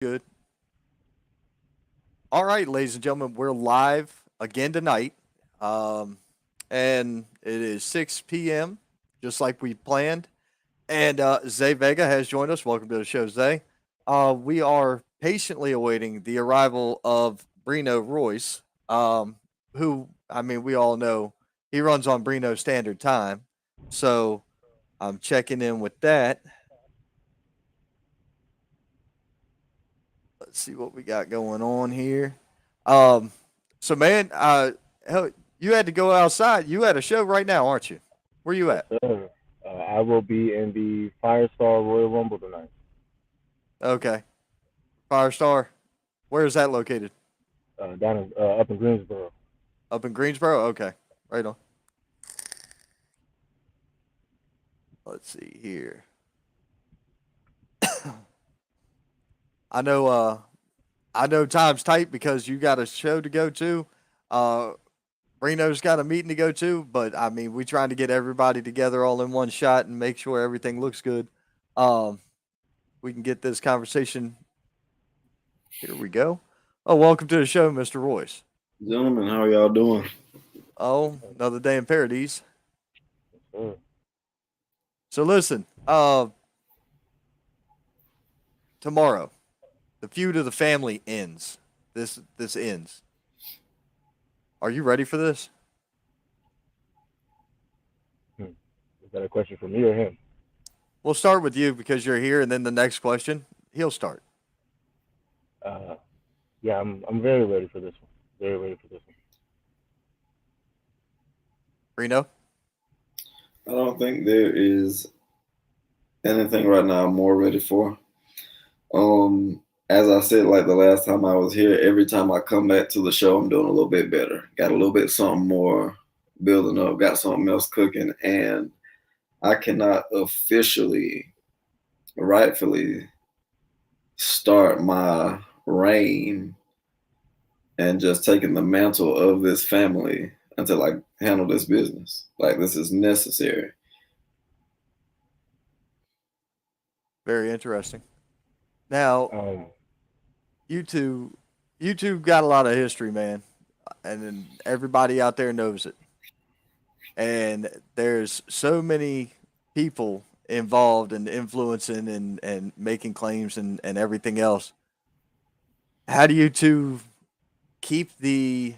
Good. All right, ladies and gentlemen, we're live again tonight. Um, and it is 6 p.m., just like we planned. And Zay Vega has joined us. Welcome to the show, Zay. We are patiently awaiting the arrival of Brino Royce, who, I mean, we all know he runs on Brino Standard Time. So I'm checking in with that. Let's see what we got going on here. Um, so man, hell, you had to go outside. You had a show right now, aren't you? Where you Yes, at? sir. I will be in the Firestar Royal Rumble tonight. Okay, Firestar. Where is that located? Up in Greensboro. Up in Greensboro. Okay, right on. Let's see here. I know. I know time's tight because you got a show to go to. Uh, Reno's got a meeting to go to, but I mean, we trying to get everybody together all in one shot and make sure everything looks good. Um, we can get this conversation. Here we go. Oh, welcome to the show, Mr. Royce. Gentlemen, how are y'all doing? Oh, another day in paradise. Yes, sir. So listen, tomorrow, the feud of the family ends. This ends. Are you ready for this? Hmm. Is that a question for me or him? We'll start with you because you're here, and then the next question, he'll start. Uh, yeah, I'm very ready for this one. Very ready for this Reno? I don't think there is anything right now I'm more ready for. As I said, like the last time I was here, every time I come back to the show, I'm doing a little bit better. Got a little bit something more building up. Got something else cooking, and I cannot officially, rightfully start my reign and just taking the mantle of this family until I handle this business. Like this is necessary. Very interesting. Now, one. you two, you two got a lot of history, man, and then everybody out there knows it. And there's so many people involved in influencing and making claims and everything else. How do you two keep the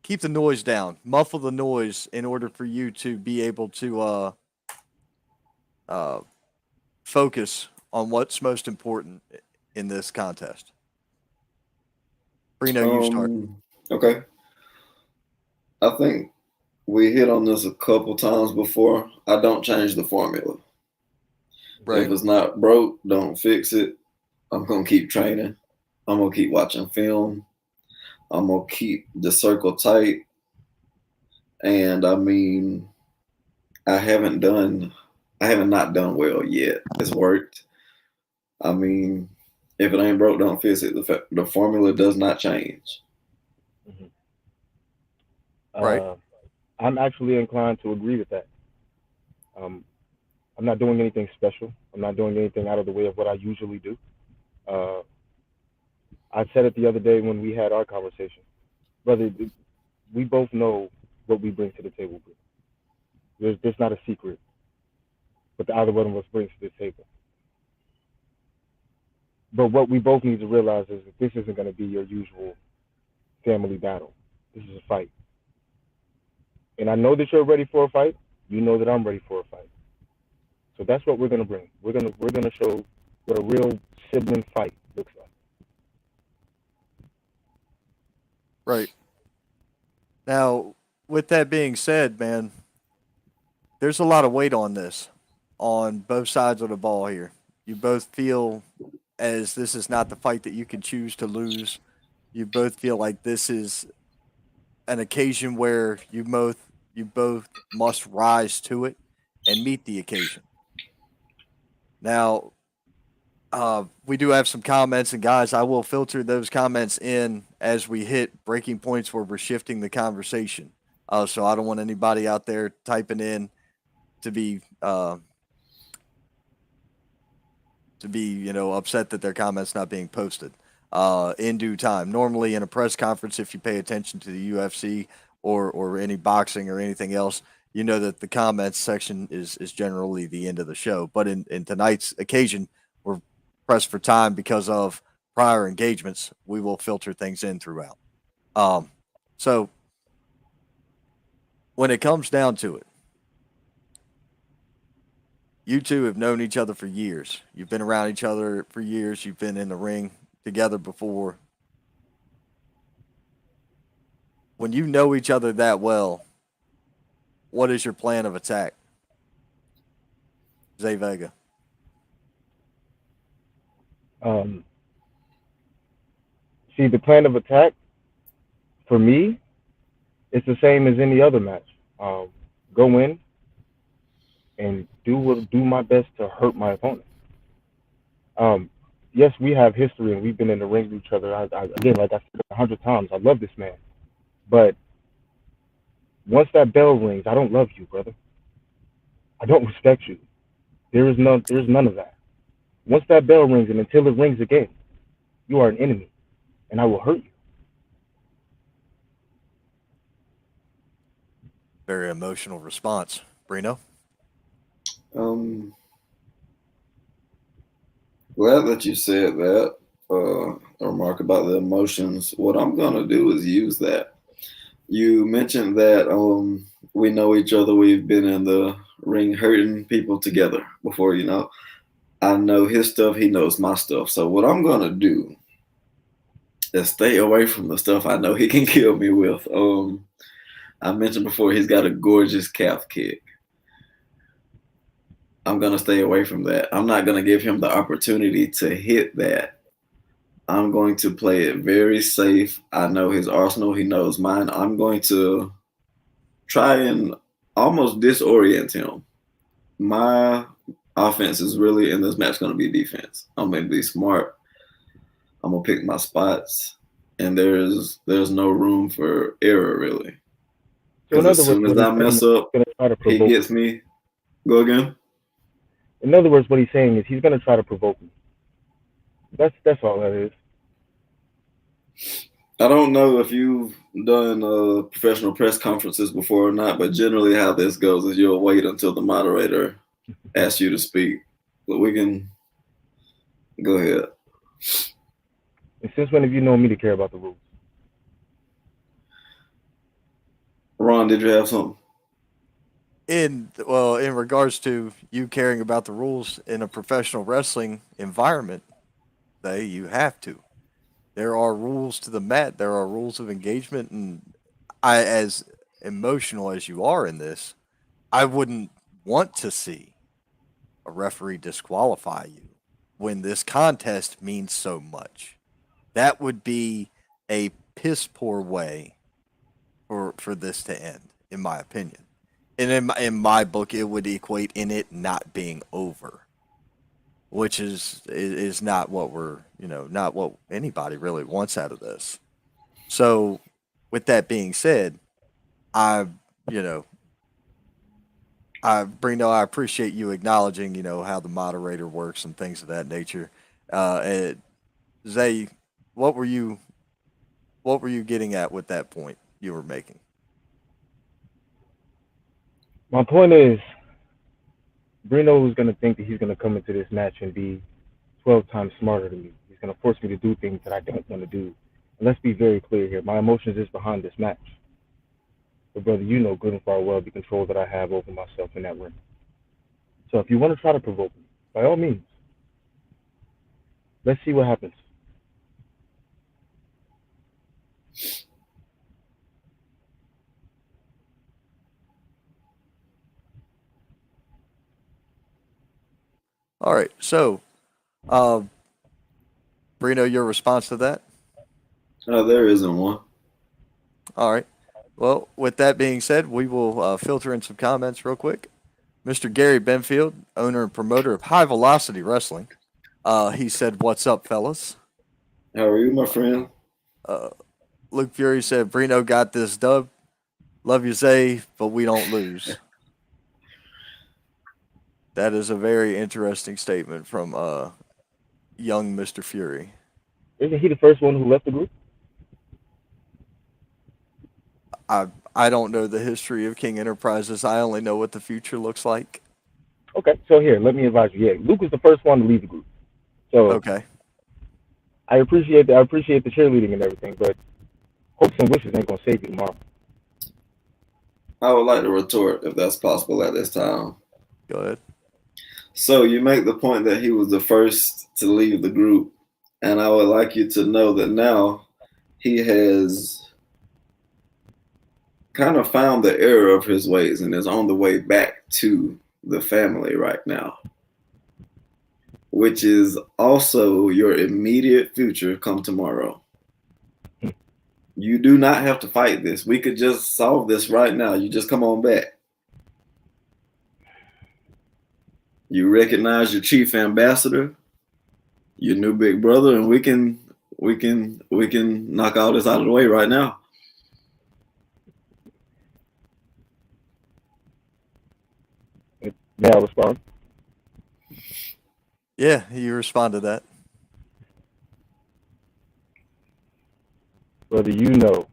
keep the noise down, muffle the noise in order for you to be able to uh, focus on what's most important in this contest? Brino, you start. Okay. I think we hit on this a couple times before. I don't change the formula. If Right. it's not broke, don't fix it. I'm gonna keep training. I'm gonna keep watching film. I'm gonna keep the circle tight. And I mean, I haven't done, I haven't not done well yet. It's worked. I mean, if it ain't broke, don't fix it. The formula does not change. Mhm. Right. Uh, I'm actually inclined to agree with that. Um, I'm not doing anything special. I'm not doing anything out of the way of what I usually do. Uh, I said it the other day when we had our conversation, brother. We both know what we bring to the table. There's not a secret what the either one of us brings to the table. But what we both need to realize is that this isn't going to be your usual family battle. This is a fight, and I know that you're ready for a fight. You know that I'm ready for a fight. So that's what we're going to bring. We're gonna show what a real sibling fight looks like. Right. Now, with that being said, man, there's a lot of weight on this, on both sides of the ball here. You both feel as this is not the fight that you can choose to lose. You both feel like this is an occasion where you both must rise to it and meet the occasion. Now, we do have some comments, and guys, I will filter those comments in as we hit breaking points where we're shifting the conversation. So I don't want anybody out there typing in to be to be, upset that their comments not being posted in due time. Normally, in a press conference, if you pay attention to the UFC or any boxing or anything else, you know that the comments section is generally the end of the show. But in tonight's occasion, we're pressed for time because of prior engagements. We will filter things in throughout. So when it comes down to it, you two have known each other for years. You've been around each other for years. You've been in the ring together before. When you know each other that well, what is your plan of attack? Zay Vega. See, the plan of attack for me, it's the same as any other match. Go in and do my best to hurt my opponent. Yes, we have history and we've been in the ring with each other. Again, like I said 100 times, I love this man. But once that bell rings, I don't love you, brother. I don't respect you. There's none of that. Once that bell rings and until it rings again, you are an enemy, and I will hurt you. Very emotional response. Brino? Glad that you said that. Remark about the emotions. What I'm gonna do is use that. You mentioned that we know each other. We've been in the ring hurting people together before. I know his stuff. He knows my stuff. So what I'm gonna do is stay away from the stuff I know he can kill me with. I mentioned before he's got a gorgeous calf kick. I'm gonna stay away from that. I'm not gonna give him the opportunity to hit that. I'm going to play it very safe. I know his arsenal. He knows mine. I'm going to try and almost disorient him. My offense is really in this match going to be defense. I'm going to be smart. I'm going to pick my spots, and there's no room for error really. So Because as soon as I mess up, he gets me. Go again. In other words, what he's saying is he's going to try to provoke me. That's all that is. I don't know if you've done professional press conferences before or not, but generally how this goes is you'll wait until the moderator asks you to speak. But we can go ahead. And since when have you known me to care about the rules? Ron, did you have something? In regards to you caring about the rules in a professional wrestling environment, you have to. There are rules to the mat. There are rules of engagement, and as emotional as you are in this, I wouldn't want to see a referee disqualify you when this contest means so much. That would be a piss poor way for this to end, in my opinion. And in my book, it would equate in it not being over, which is not what not what anybody really wants out of this. So, with that being said, I you know Brino, I appreciate you acknowledging how the moderator works and things of that nature. And Zay, what were you getting at with that point you were making? My point is, Brino is going to think that he's going to come into this match and be 12 times smarter than me. He's going to force me to do things that I don't want to do. And let's be very clear here. My emotions is behind this match. But brother, you know good and far well the control that I have over myself in that ring. So if you want to try to provoke me, by all means, let's see what happens. All right, so Brino, your response to that? There isn't one. All right. Well, with that being said, we will filter in some comments real quick. Mr. Gary Benfield, owner and promoter of High Velocity Wrestling, he said, "What's up, fellas?" How are you, my friend? Luke Fury said, "Brino got this dub. Love you, Zay, but we don't lose." That is a very interesting statement from young Mr. Fury. Isn't he the first one who left the group? I don't know the history of King Enterprises. I only know what the future looks like. Okay, so here, let me advise you. Yeah, Luke was the first one to leave the group. So Okay. I appreciate I appreciate the cheerleading and everything, but hopes and wishes ain't gonna save you tomorrow. I would like to retort if that's possible at this time. Go ahead. So you make the point that he was the first to leave the group, and I would like you to know that now he has kind of found the error of his ways and is on the way back to the family right now, which is also your immediate future come tomorrow. You do not have to fight this. We could just solve this right now. You just come on back. You recognize your chief ambassador, your new big brother, and we can knock all this out of the way right now. May I respond? Yeah, you respond to that. Brother, you know,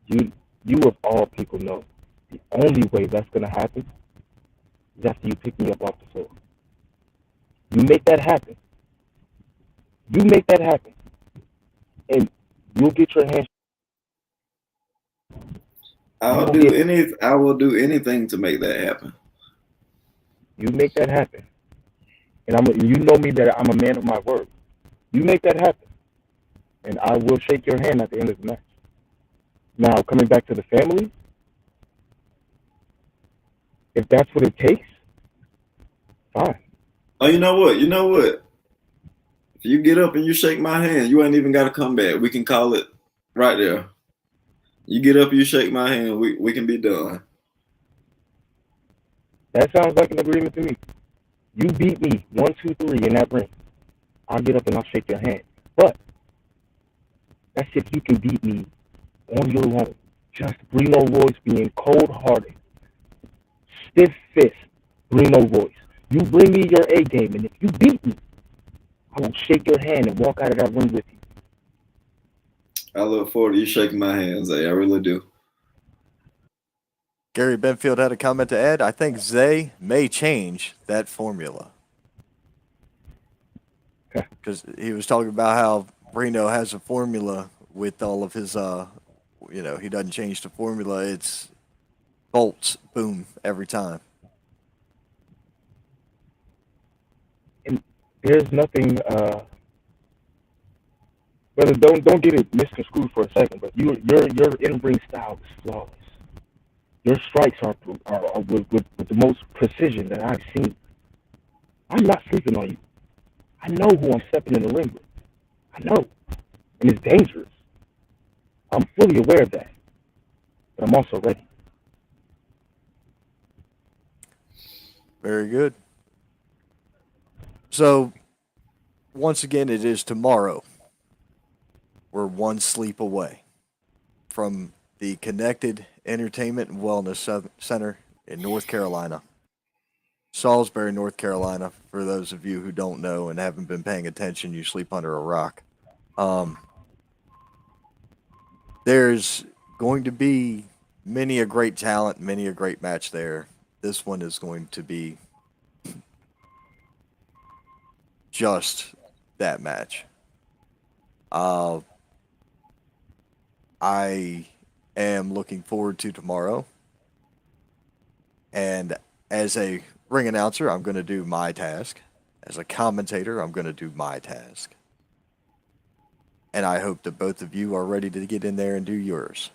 you of all people know, the only way that's gonna happen is after you pick me up off the floor. You make that happen. You make that happen. And you'll get your hands. I will do anything to make that happen. You make that happen. And you know me that I'm a man of my word. You make that happen. And I will shake your hand at the end of the match. Now, coming back to the family, if that's what it takes, fine. Oh, you know what? You know what? If you get up and you shake my hand, you ain't even got to come back. We can call it right there. You get up, you shake my hand, we can be done. That sounds like an agreement to me. You beat me 1, 2, 3 in that ring. I'll get up and I'll shake your hand. But that's if you can beat me on your own. Just Brino Royce being cold-hearted, stiff fist Brino Royce. You bring me your A game, and if you beat me, I will shake your hand and walk out of that ring with you. I look forward to you shaking my hand, Zay. I really do. Gary Benfield had a comment to add. I think Zay may change that formula. Because he was talking about how Brino has a formula with all of his, he doesn't change the formula. It's bolts, boom, every time. And there's nothing, brother, don't get it misconstrued for a second, but your in-ring style is flawless. Your strikes are with the most precision that I've seen. I'm not sleeping on you. I know who I'm stepping in the ring with. I know. And it's dangerous. I'm fully aware of that. But I'm also ready. Very good. So, once again, it is tomorrow. We're one sleep away from the Konnected Entertainment and Wellness Center in North Carolina. Salisbury, North Carolina, for those of you who don't know and haven't been paying attention, you sleep under a rock. There's going to be many a great talent, many a great match there. This one is going to be just that match. I am looking forward to tomorrow. And as a ring announcer, I'm going to do my task. As a commentator, I'm going to do my task. And I hope that both of you are ready to get in there and do yours.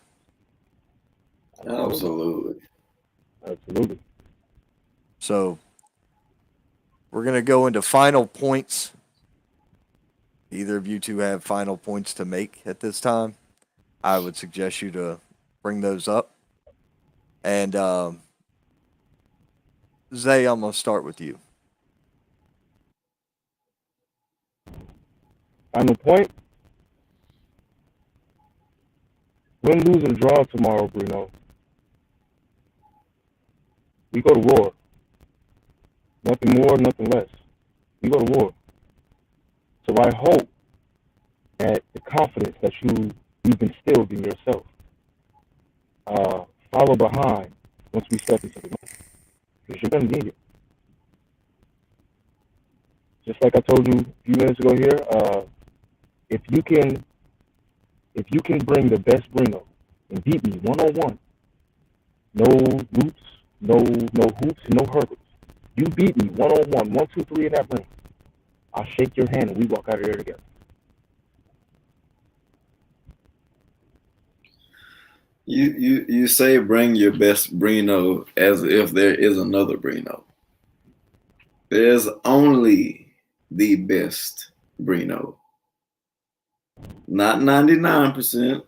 Absolutely. Absolutely. So, we're going to go into final points. Either of you two have final points to make at this time? I would suggest you to bring those up. And Zay, I'm going to start with you. Final point. Win, lose, or draw tomorrow, Brino. We go to war. Nothing more, nothing less. We go to war. So I hope that the confidence that you've instilled in yourself follow behind once we step into the ring, because you're going to need it. Just like I told you a few minutes ago here, if you can bring the best Brino and beat me 1-on-1, no loops, no hoops, no hurdles. You beat me 1-on-1, 1, 2, 3 in that ring. I'll shake your hand and we walk out of there together. You say bring your best Brino as if there is another Brino. There's only the best Brino. Not 99%,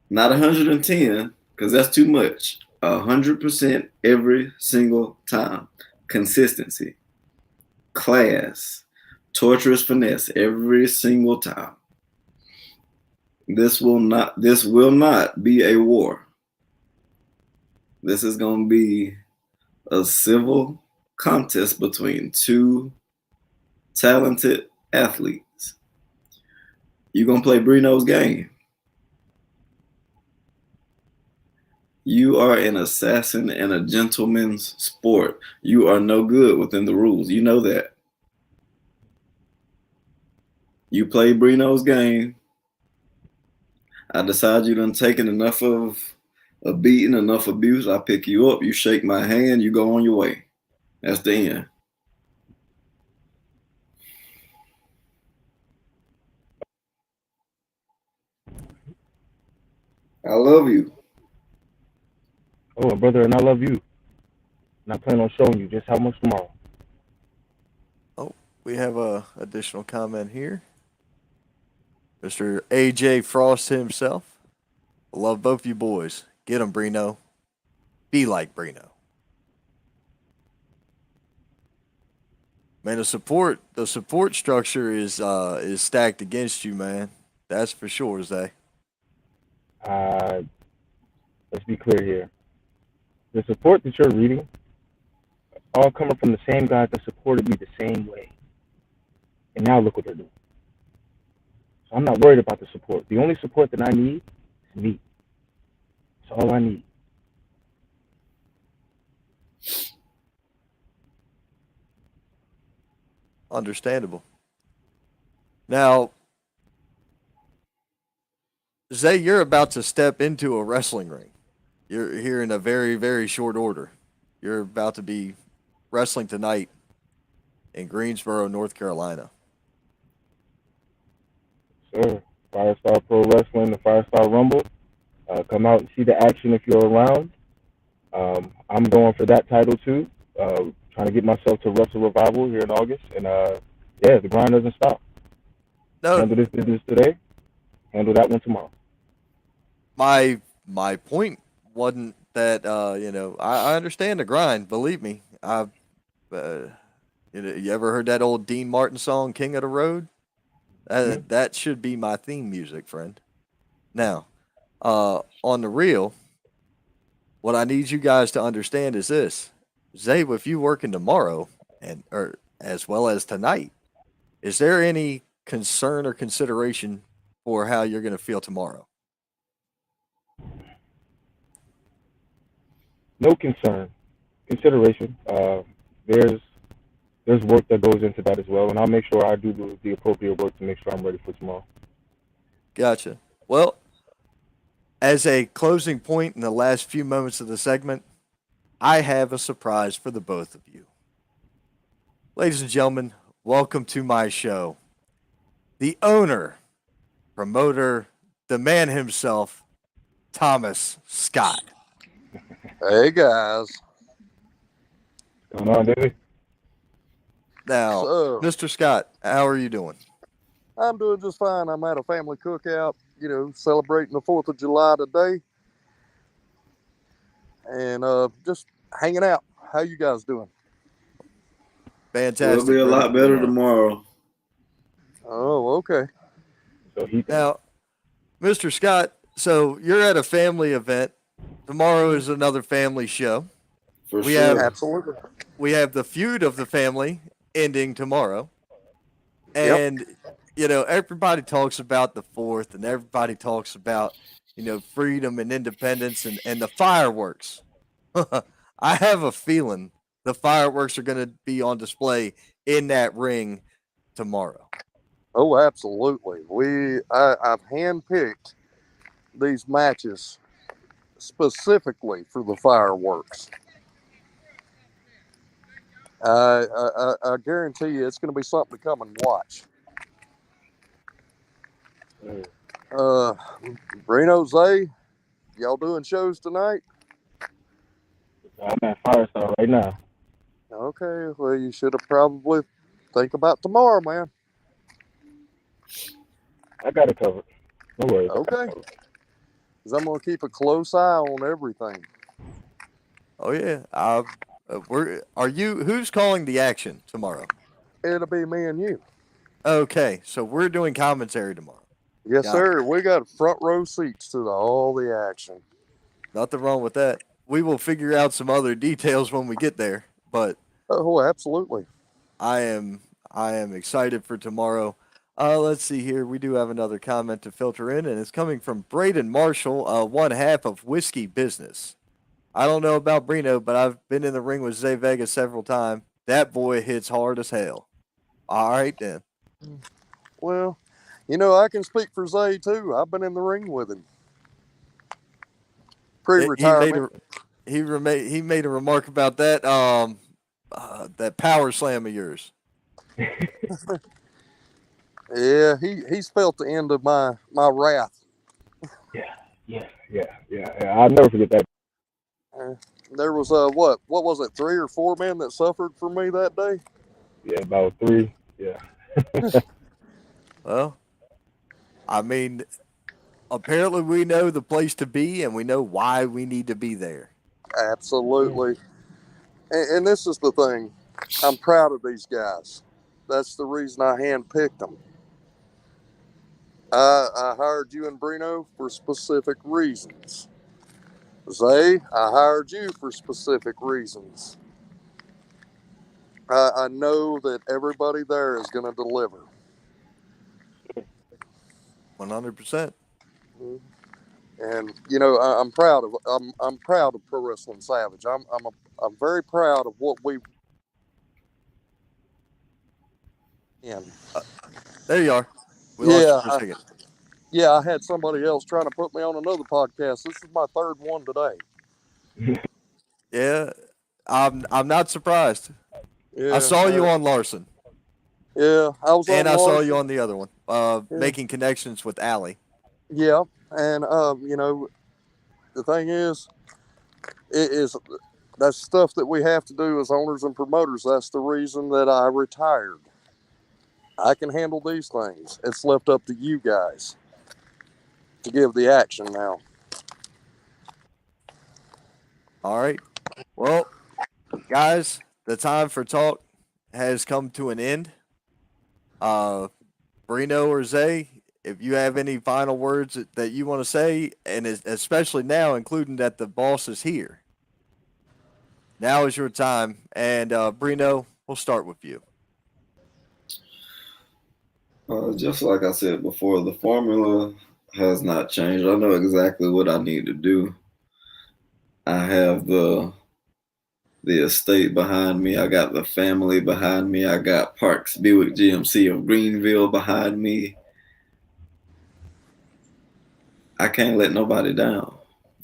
not 110, because that's too much. 100% every single time. Consistency, class, torturous finesse every single time. This will not be a war. This is going to be a civil contest between two talented athletes. You're going to play Brino's game. You are an assassin and a gentleman's sport. You are no good within the rules. You know that. You play Brino's game. I decide you done taken enough of a beating, enough abuse. I pick you up. You shake my hand. You go on your way. That's the end. I love you. Oh, brother, and I love you. And I plan on showing you just how much tomorrow. Oh, we have a additional comment here. Mr. AJ Frost himself. Love both you boys. Get 'em, Brino. Be like Brino. Man, the support structure is stacked against you, man. That's for sure, Zay. Let's be clear here. The support that you're reading, all coming from the same guys that supported me the same way. And now look what they're doing. So I'm not worried about the support. The only support that I need is me. That's all I need. Understandable. Now, Zay, you're about to step into a wrestling ring. You're here in a very, very short order. You're about to be wrestling tonight in Greensboro, North Carolina. Sure. Firestar Pro Wrestling, the Firestar Rumble. Come out and see the action if you're around. I'm going for that title too. Trying to get myself to Wrestle Revival here in August. And yeah, the grind doesn't stop. No, Handle this business today. Handle that one tomorrow. my point wasn't that I understand the grind. Believe me, you ever heard that old Dean Martin song, "King of the Road"? That should be my theme music, friend. Now, on the real, what I need you guys to understand is this: Zay, if you working tomorrow or as well as tonight, is there any concern or consideration for how you're going to feel tomorrow? No concern, consideration. There's work that goes into that as well, and I'll make sure I do the appropriate work to make sure I'm ready for tomorrow. Gotcha. Well, as a closing point in the last few moments of the segment, I have a surprise for the both of you. Ladies and gentlemen, welcome to my show. The owner, promoter, the man himself, Thomas Scott. Hey guys. What's going on, David? Now, So, Mr. Scott, how are you doing? I'm doing just fine. I'm at a family cookout, celebrating the 4th of July today. And just hanging out. How you guys doing? Fantastic. It'll be a lot better tomorrow. Oh, okay. So Now, Mr. Scott, so you're at a family event. Tomorrow is another family show. For We sure. have- Absolutely. We have the feud of the family ending tomorrow. And everybody talks about the 4th and everybody talks about, freedom and independence and the fireworks. I have a feeling the fireworks are going to be on display in that ring tomorrow. Oh, absolutely. I've handpicked these matches specifically for the fireworks. I guarantee you it's going to be something to come and watch. Brino, Zay, y'all doing shows tonight? I'm at Firestar right now. Okay, well, you should have probably think about tomorrow, man. I got it covered. No worries. Okay. Because I'm going to keep a close eye on everything. Oh yeah. Who's calling the action tomorrow? It'll be me and you. Okay, so we're doing commentary tomorrow. Yes, Got sir. We got front row seats to all the action. Nothing wrong with that. We will figure out some other details when we get there, but Oh, absolutely. I am excited for tomorrow. Let's see here. We do have another comment to filter in, and it's coming from Braden Marshall, one half of Whiskey Business. I don't know about Brino, but I've been in the ring with Zay Vega several times. That boy hits hard as hell. All right, then. Well, I can speak for Zay, too. I've been in the ring with him. Pre-retirement. He made a remark about that that power slam of yours. Yeah, he's felt the end of my wrath. Yeah. I'll never forget that. There was what was it, 3 or 4 men that suffered for me that day? Yeah, about 3. Yeah. Well, I mean, apparently we know the place to be and we know why we need to be there. Absolutely. And this is the thing. I'm proud of these guys. That's the reason I handpicked them. I hired you and Brino for specific reasons. Zay, I hired you for specific reasons. I know that everybody there is going to deliver. 100%. And I'm proud of Pro Wrestling Savage. I'm very proud of what we. There you are. We lost you for a second. Yeah, I had somebody else trying to put me on another podcast. This is my 3rd one today. Yeah, I'm not surprised. Yeah, I saw you on Larson. Yeah, I was and on I Larson. saw you on the other one, making connections with Allie. Yeah, and the thing is, that's stuff that we have to do as owners and promoters. That's the reason that I retired. I can handle these things. It's left up to you guys to give the action now. All right. Well, guys, the time for talk has come to an end. Brino or Zay, if you have any final words that you want to say, and especially now, including that the boss is here, now is your time. And Brino, we'll start with you. Just like I said before, the formula has not changed. I know exactly what I need to do. I have the estate behind me. I got the family behind me. I got Parks Buick GMC of Greenville behind me. I can't let nobody down.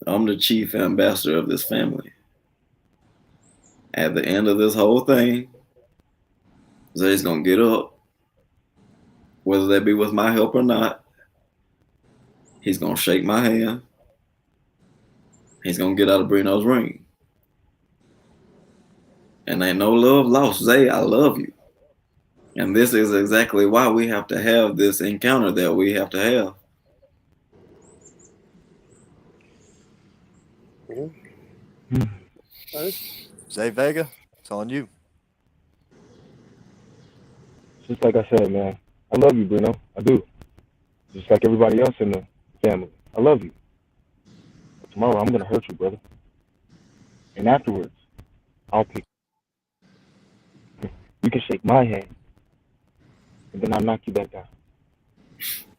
I'm the chief ambassador of this family. At the end of this whole thing, Zay's gonna get up, whether that be with my help or not. He's gonna shake my hand. He's gonna get out of Brino's ring. And ain't no love lost. Zay, I love you. And this is exactly why we have to have this encounter that we have to have. Zay Vega, it's on you. Just like I said, man, I love you, Brino. I do. Just like everybody else in the family. I love you. But tomorrow I'm going to hurt you, brother. And afterwards, I'll pick you. You can shake my hand, and then I'll knock you back down.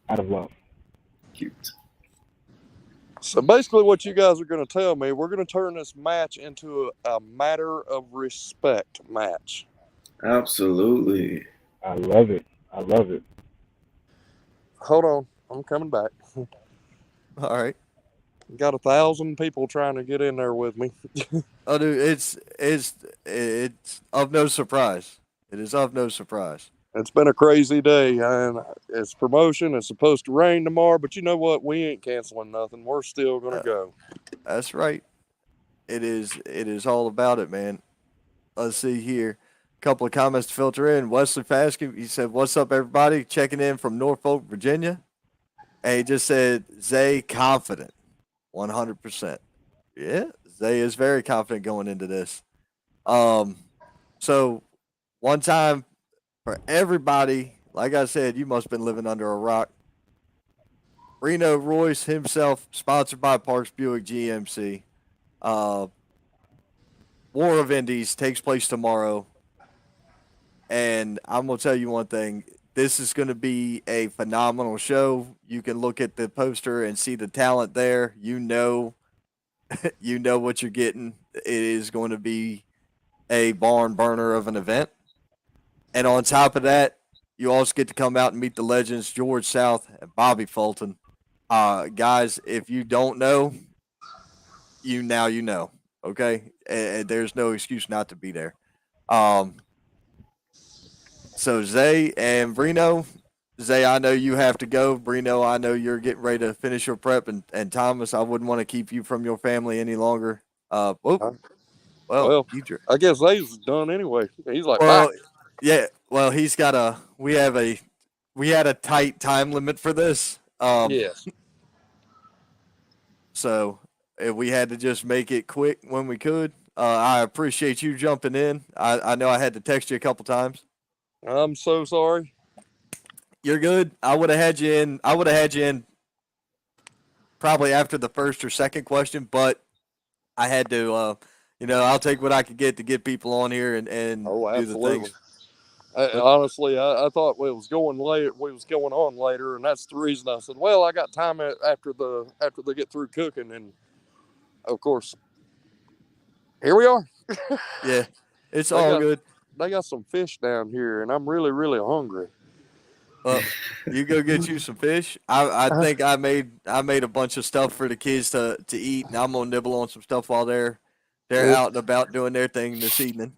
out of love. Cute. So basically, what you guys are going to tell me, we're going to turn this match into a matter of respect match. Absolutely. I love it. I love it. Hold on, I'm coming back. All right. Got 1,000 people trying to get in there with me. Oh, dude, it's of no surprise. It is of no surprise. It's been a crazy day, and it's promotion. It's supposed to rain tomorrow, but you know what? We ain't canceling nothing. We're still going to go. That's right. It is all about it, man. Let's see here. A couple of comments to filter in. Wesley Faskin, he said, "What's up, everybody? Checking in from Norfolk, Virginia." And he just said, "Zay confident, 100%." Yeah, Zay is very confident going into this. So one time for everybody, like I said, you must have been living under a rock. Brino Royce himself, sponsored by Parks Buick GMC. Uh, War of Indies takes place tomorrow. And I'm going to tell you one thing. This is going to be a phenomenal show. You can look at the poster and see the talent there. You know what you're getting. It is going to be a barn burner of an event. And on top of that, you also get to come out and meet the legends George South and Bobby Fulton. Guys, if you don't know, you know. Okay, and there's no excuse not to be there. So Zay and Brino, Zay, I know you have to go. Brino, I know you're getting ready to finish your prep, and Thomas, I wouldn't want to keep you from your family any longer. Well, Well, you I guess Zay's done anyway. He's like, bye. well, yeah. Well, he's got a. We had a tight time limit for this. Yes. So we had to just make it quick when we could. I appreciate you jumping in. I know I had to text you a couple times. I'm so sorry. You're good. I would have had you in. I would have had you in probably after the first or second question, but I had to. I'll take what I could get to get people on here and Oh, do the absolutely. things. Honestly, I thought it was going late. We was going on later, and that's the reason I said, "Well, I got time after they get through cooking." And of course, here we are. Yeah, it's They all got good. they got some fish down here, and I'm really, really hungry. Well, you go get you some fish. I think I made a bunch of stuff for the kids to eat, and I'm gonna nibble on some stuff while they're Yeah, out and about doing their thing this evening.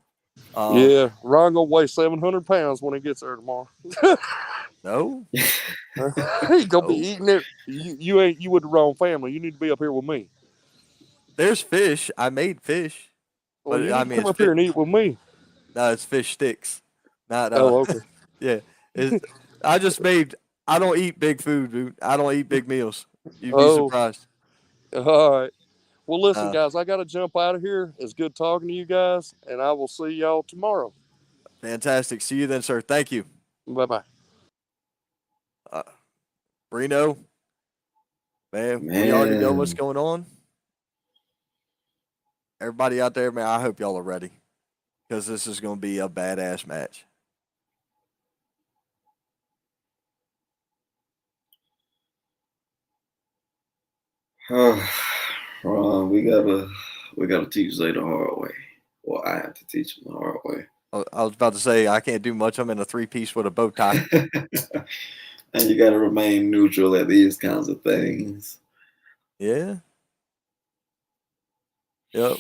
yeah. Ron gonna weigh 700 pounds when he gets there tomorrow. No, He's gonna be no. eating it. You ain't you with the wrong family. You need to be up here with me. There's fish. I made fish, Well, but you I need to mean come up here and eat with me. no, it's fish sticks. Not Oh, okay. yeah. It's, I just made. I don't eat big food, dude. I don't eat big meals. You'd be Oh, surprised. all right. Well, listen, Uh, guys, I got to jump out of here. It's good talking to you guys, and I will see y'all tomorrow. Fantastic. See you then, sir. Thank you. Bye bye. Uh, Brino, man, we already know what's Man. going on. Everybody out there, man, I hope y'all are ready because this is going to be a badass match. Ron, we gotta teach Zay the hard way. Well, I have to teach him the hard way. I was about to say I can't do much. I'm in a 3-piece with a bow tie. And you gotta remain neutral at these kinds of things. Yeah. Yep.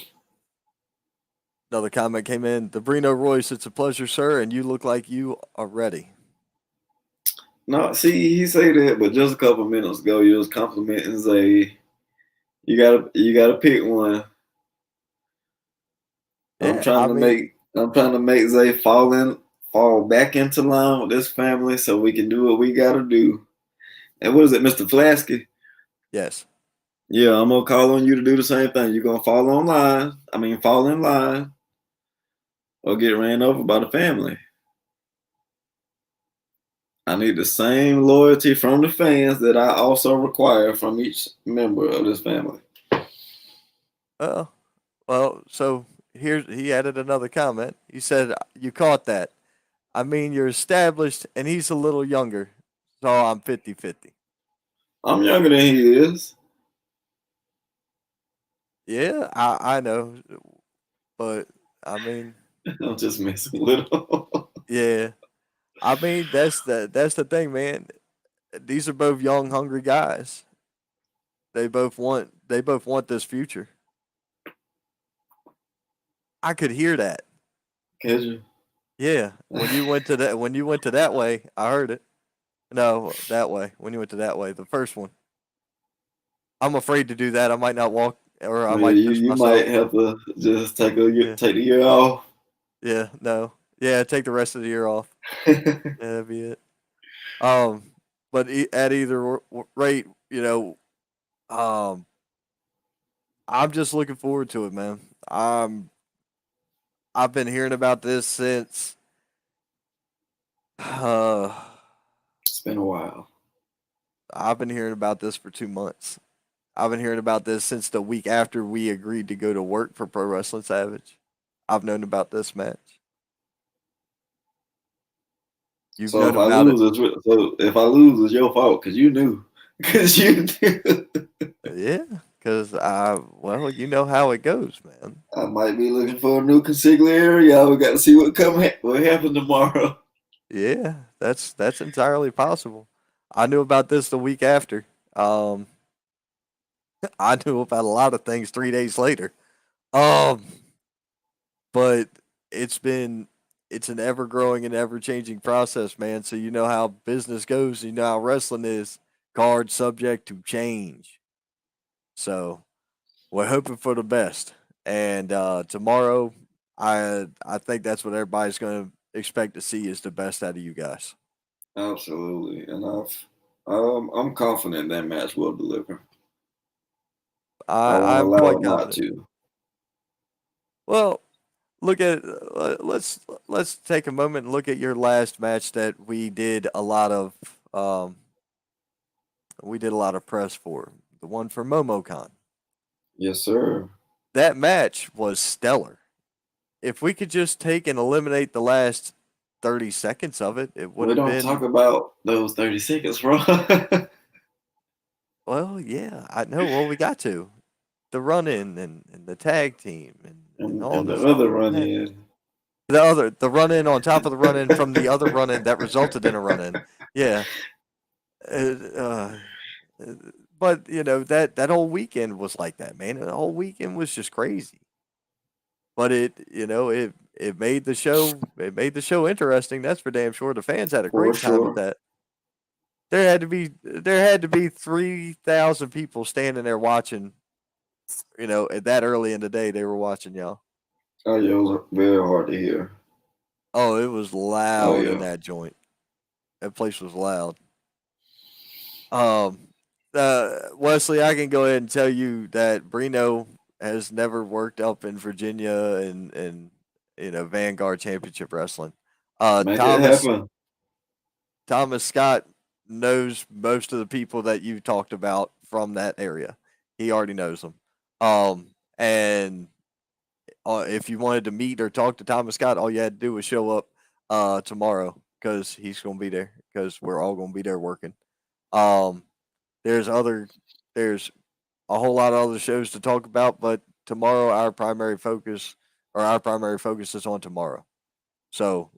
Another comment came in. The Brino Royce, it's a pleasure, sir, and you look like you are ready. No, see, he said that, but just a couple minutes ago, you was complimenting Zay. You gotta pick one. I'm Yeah, trying I to mean, make Zay fall back into line with this family so we can do what we gotta do. And what is it, Mr. Flasky? yes. Yeah, I'm gonna call on you to do the same thing. You're gonna fall in line, or get ran over by the family. I need the same loyalty from the fans that I also require from each member of this family. So he added another comment. He said, "You caught that. I mean, you're established, and he's a little younger, so I'm 50-50." I'm younger than he is. Yeah, I know, but I mean, I'm just messing with him. yeah, I mean that's the thing, man. These are both young, hungry guys. They both want this future. I could hear that. Catch you. Yeah, when you went to that way, I heard it. No, that way. When you went to that way, the first one. I'm afraid to do that. I might not walk, or I Yeah, might you push you might myself. have to just Yeah, take the year off. yeah, no, yeah. Take the rest of the year off. Yeah, that'd be it. Um, but at either rate, um, I'm just looking forward to it, man. I've been hearing about this since. Uh, It's been a while. I've been hearing about this for 2 months. I've been hearing about this since the week after we agreed to go to work for Pro Wrestling Savage. I've known about this match. You've So known about it. if I lose, it's your fault because you knew. Because you knew. Yeah, because well, you know how it goes, man. I might be looking for a new consigliere. We got to see what happens tomorrow. Yeah, that's entirely possible. I knew about this the week after. Um, I knew about a lot of things 3 days later. Um, but it's been it's an ever growing and ever changing process, man. So you know how business goes, you know how wrestling is. Card subject to change. So we're hoping for the best. And tomorrow, I think that's what everybody's going to expect to see is the best out of you guys. Absolutely, and I'm confident that match will deliver. I won't I'm allow quite it not confident. to. Well, look at let's take a moment and look at your last match that um, we did a lot of press for, the one for MomoCon. Yes, sir. That match was stellar. If we could just take and eliminate the last 30 seconds of it, it would We have don't talk been, about those 30 seconds, bro. well, yeah, I know. Well, we got to. The run in and the tag team and all and the the stuff other like run that. in. The run in on top of the run in from the other run in that resulted in a run in. Yeah. Uh, uh, uh, but that whole weekend was like that, man. The whole weekend was just crazy. But it made the show interesting. That's for damn sure. The fans had a For great time with sure. that. There had to be 3,000 people standing there watching. At that early in the day, they were watching y'all. Oh, yeah, it was very hard to hear. Oh, it was Oh, loud in yeah. that joint. That place was loud. Um, Wesley, I can go ahead and tell you that Brino has never worked up in Virginia and Vanguard Championship Wrestling. Make it Thomas happen. Thomas Scott knows most of the people that you talked about from that area. He already knows them. And if you wanted to meet or talk to Thomas Scott, all you had to do was show up tomorrow because he's going to be there because we're all going to be there working. Um, there's other there's a whole lot of other shows to talk about, but tomorrow our primary focus is on tomorrow. So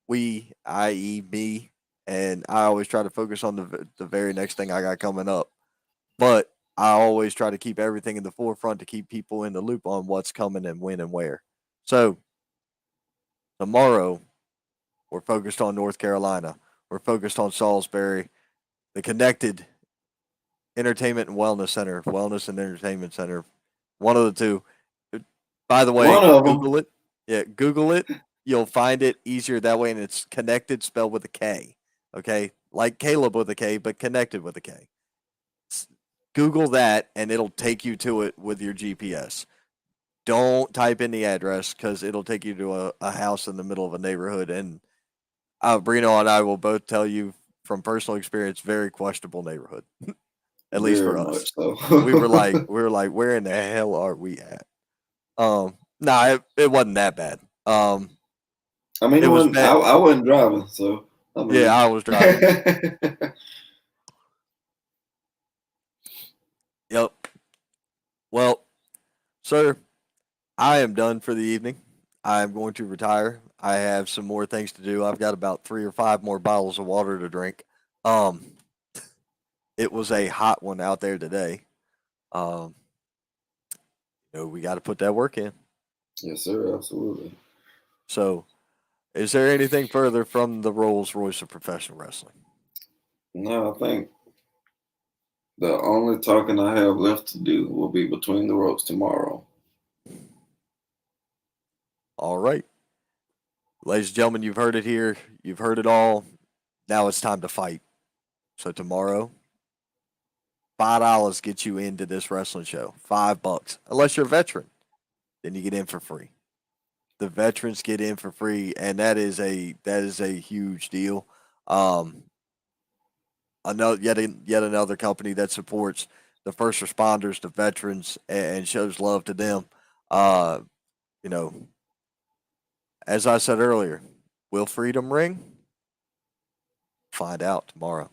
i.e. me, and I always try to focus on the very next thing I got coming up. But I always try to keep everything in the forefront to keep people in the loop on what's coming and when and where. So tomorrow we're focused on North Carolina. We're focused on Salisbury, the Konnected Entertainment and Wellness and Entertainment Center. One of the two. By the way, One of them. Google it. Yeah, Google it. You'll find it easier that way, and it's connected, spelled with a K. Okay, like Caleb with a K, but connected with a K. Google that, and it'll take you to it with your GPS. Don't type in the address because it'll take you to a house in the middle of a neighborhood. And Brino and I will both tell you from personal experience, very questionable neighborhood, at least Very for us. much so. We were like, where in the hell are we at? Nah, it wasn't that bad. I mean, It was bad. I wasn't driving, so I Yeah, mean. I was driving. Sir, I am done for the evening. I am going to retire. I have some more things to do. I've got about 3 or 5 more bottles of water to drink. Um, it was a hot one out there today. Um, we got to put that work in. Yes, sir. Absolutely. So, is there anything further from the Rolls Royce of professional wrestling? No, I think the only talking I have left to do will be between the ropes tomorrow. All right. Ladies and gentlemen, you've heard it here. You've heard it all. Now it's time to fight. So tomorrow, $5 gets you into this wrestling show. $5. Unless you're a veteran, then you get in for free. The veterans get in for free, and that is a huge deal. Yet another company that supports the first responders, the veterans, and shows love to them. Uh, you know, as I said earlier, will freedom ring? Find out tomorrow.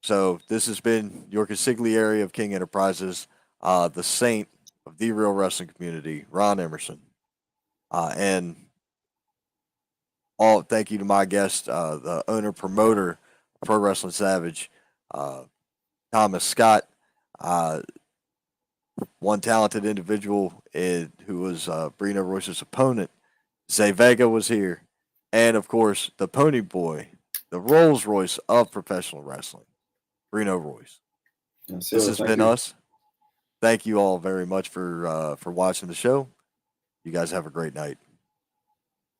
So this has been your consigliere of King Enterprises, the saint of the real wrestling community, Ron Emerson, and all thank you to my guest, the owner promoter of Pro Wrestling Savage, Thomas Scott, one talented individual who was Brino Royce's opponent. Zay Vega was here, and of course the Pony Boy, the Rolls Royce of professional wrestling, Brino Royce. Yes, This sir. has Thank been you. us. Thank you all very much for watching the show. You guys have a great night.